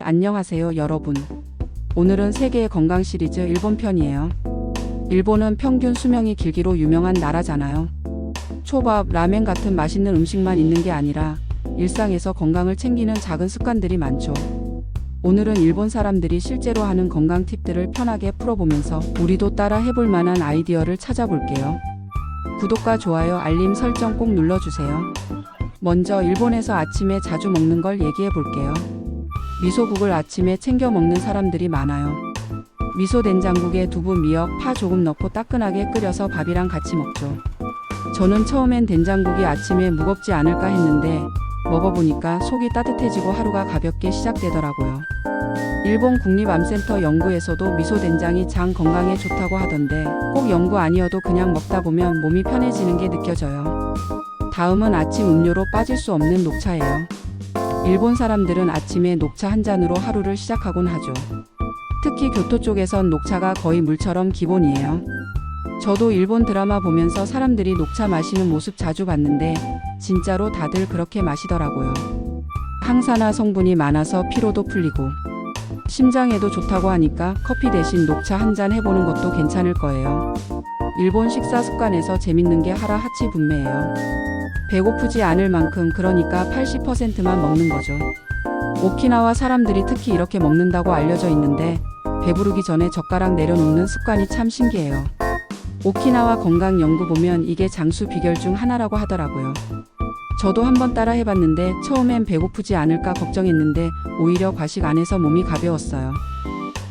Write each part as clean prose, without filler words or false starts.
안녕하세요 여러분. 오늘은 세계의 건강 시리즈 일본 편이에요. 일본은 평균 수명이 길기로 유명한 나라잖아요. 초밥, 라멘 같은 맛있는 음식만 있는 게 아니라 일상에서 건강을 챙기는 작은 습관들이 많죠. 오늘은 일본 사람들이 실제로 하는 건강 팁들을 편하게 풀어보면서 우리도 따라 해볼 만한 아이디어를 찾아볼게요. 구독과 좋아요, 알림 설정 꼭 눌러주세요. 먼저 일본에서 아침에 자주 먹는 걸 얘기해 볼게요. 미소국을 아침에 챙겨 먹는 사람들이 많아요. 미소 된장국에 두부, 미역, 파 조금 넣고 따끈하게 끓여서 밥이랑 같이 먹죠. 저는 처음엔 된장국이 아침에 무겁지 않을까 했는데 먹어보니까 속이 따뜻해지고 하루가 가볍게 시작되더라고요. 일본 국립암센터 연구에서도 미소 된장이 장 건강에 좋다고 하던데 꼭 연구 아니어도 그냥 먹다 보면 몸이 편해지는 게 느껴져요. 다음은 아침 음료로 빠질 수 없는 녹차예요. 일본 사람들은 아침에 녹차 한 잔으로 하루를 시작하곤 하죠. 특히 교토 쪽에선 녹차가 거의 물처럼 기본이에요. 저도 일본 드라마 보면서 사람들이 녹차 마시는 모습 자주 봤는데 진짜로 다들 그렇게 마시더라고요. 항산화 성분이 많아서 피로도 풀리고 심장에도 좋다고 하니까 커피 대신 녹차 한 잔 해보는 것도 괜찮을 거예요. 일본 식사 습관에서 재밌는 게 하라하치 분매예요. 배고프지 않을 만큼, 그러니까 80%만 먹는 거죠. 오키나와 사람들이 특히 이렇게 먹는다고 알려져 있는데 배부르기 전에 젓가락 내려놓는 습관이 참 신기해요. 오키나와 건강 연구 보면 이게 장수 비결 중 하나라고 하더라고요. 저도 한번 따라 해봤는데 처음엔 배고프지 않을까 걱정했는데 오히려 과식 안 해서 몸이 가벼웠어요.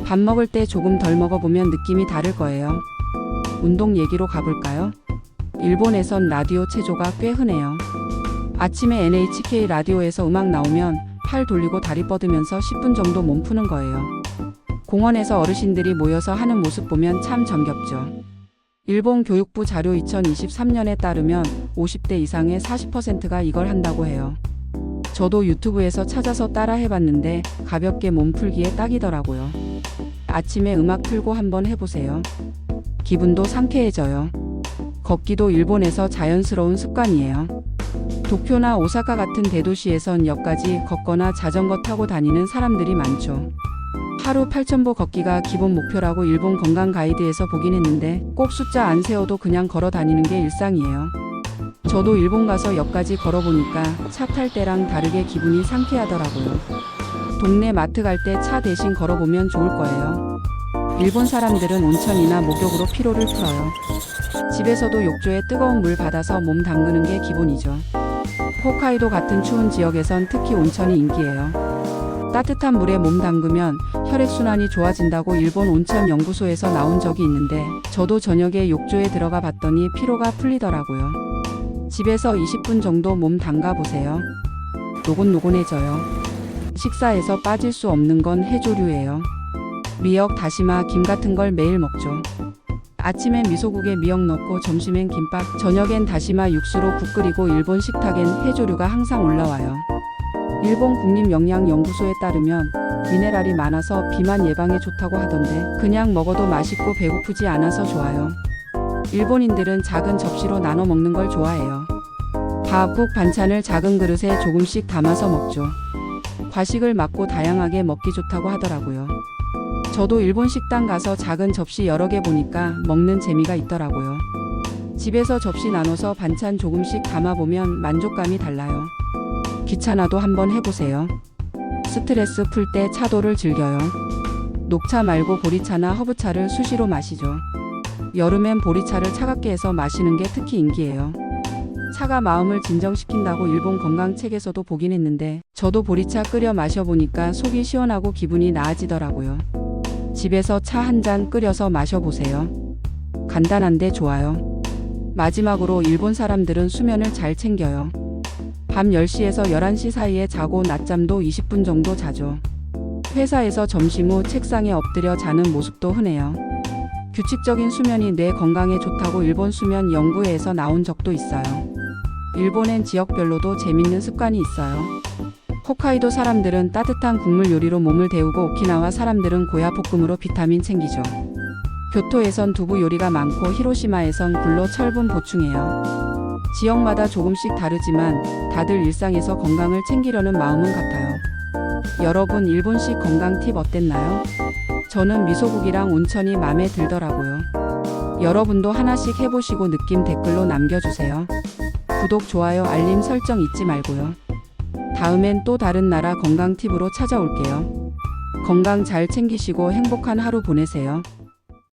밥 먹을 때 조금 덜 먹어보면 느낌이 다를 거예요. 운동 얘기로 가볼까요? 일본에선 라디오 체조가 꽤 흔해요. 아침에 NHK 라디오에서 음악 나오면 팔 돌리고 다리 뻗으면서 10분 정도 몸 푸는 거예요. 공원에서 어르신들이 모여서 하는 모습 보면 참 정겹죠. 일본 교육부 자료 2023년에 따르면 50대 이상의 40%가 이걸 한다고 해요. 저도 유튜브에서 찾아서 따라 해봤는데 가볍게 몸 풀기에 딱이더라고요. 아침에 음악 틀고 한번 해보세요. 기분도 상쾌해져요. 걷기도 일본에서 자연스러운 습관이에요. 도쿄나 오사카 같은 대도시에선 역까지 걷거나 자전거 타고 다니는 사람들이 많죠. 하루 8,000보 걷기가 기본 목표라고 일본 건강 가이드에서 보긴 했는데 꼭 숫자 안 세워도 그냥 걸어 다니는 게 일상이에요. 저도 일본 가서 역까지 걸어보니까 차 탈 때랑 다르게 기분이 상쾌하더라고요. 동네 마트 갈 때 차 대신 걸어보면 좋을 거예요. 일본 사람들은 온천이나 목욕으로 피로를 풀어요. 집에서도 욕조에 뜨거운 물 받아서 몸 담그는 게 기본이죠. 홋카이도 같은 추운 지역에선 특히 온천이 인기예요. 따뜻한 물에 몸 담그면 혈액순환이 좋아진다고 일본 온천 연구소에서 나온 적이 있는데 저도 저녁에 욕조에 들어가 봤더니 피로가 풀리더라고요. 집에서 20분 정도 몸 담가 보세요. 노곤노곤해져요. 식사에서 빠질 수 없는 건 해조류예요. 미역, 다시마, 김 같은 걸 매일 먹죠. 아침엔 미소국에 미역 넣고 점심엔 김밥, 저녁엔 다시마 육수로 국 끓이고 일본 식탁엔 해조류가 항상 올라와요. 일본 국립영양연구소에 따르면 미네랄이 많아서 비만 예방에 좋다고 하던데 그냥 먹어도 맛있고 배고프지 않아서 좋아요. 일본인들은 작은 접시로 나눠 먹는 걸 좋아해요. 밥, 국, 반찬을 작은 그릇에 조금씩 담아서 먹죠. 과식을 막고 다양하게 먹기 좋다고 하더라고요. 저도 일본 식당 가서 작은 접시 여러 개 보니까 먹는 재미가 있더라고요. 집에서 접시 나눠서 반찬 조금씩 담아보면 만족감이 달라요. 귀찮아도 한번 해보세요. 스트레스 풀 때 차도를 즐겨요. 녹차 말고 보리차나 허브차를 수시로 마시죠. 여름엔 보리차를 차갑게 해서 마시는 게 특히 인기예요. 차가 마음을 진정시킨다고 일본 건강책에서도 보긴 했는데 저도 보리차 끓여 마셔보니까 속이 시원하고 기분이 나아지더라고요. 집에서 차 한 잔 끓여서 마셔보세요. 간단한데 좋아요. 마지막으로 일본 사람들은 수면을 잘 챙겨요. 밤 10시에서 11시 사이에 자고 낮잠도 20분 정도 자죠. 회사에서 점심 후 책상에 엎드려 자는 모습도 흔해요. 규칙적인 수면이 뇌 건강에 좋다고 일본 수면 연구회에서 나온 적도 있어요. 일본엔 지역별로도 재밌는 습관이 있어요. 홋카이도 사람들은 따뜻한 국물 요리로 몸을 데우고 오키나와 사람들은 고야 볶음으로 비타민 챙기죠. 교토에선 두부 요리가 많고 히로시마에선 굴로 철분 보충해요. 지역마다 조금씩 다르지만 다들 일상에서 건강을 챙기려는 마음은 같아요. 여러분 일본식 건강 팁 어땠나요? 저는 미소국이랑 온천이 맘에 들더라고요. 여러분도 하나씩 해보시고 느낌 댓글로 남겨주세요. 구독, 좋아요, 알림 설정 잊지 말고요. 다음엔 또 다른 나라 건강 팁으로 찾아올게요. 건강 잘 챙기시고 행복한 하루 보내세요.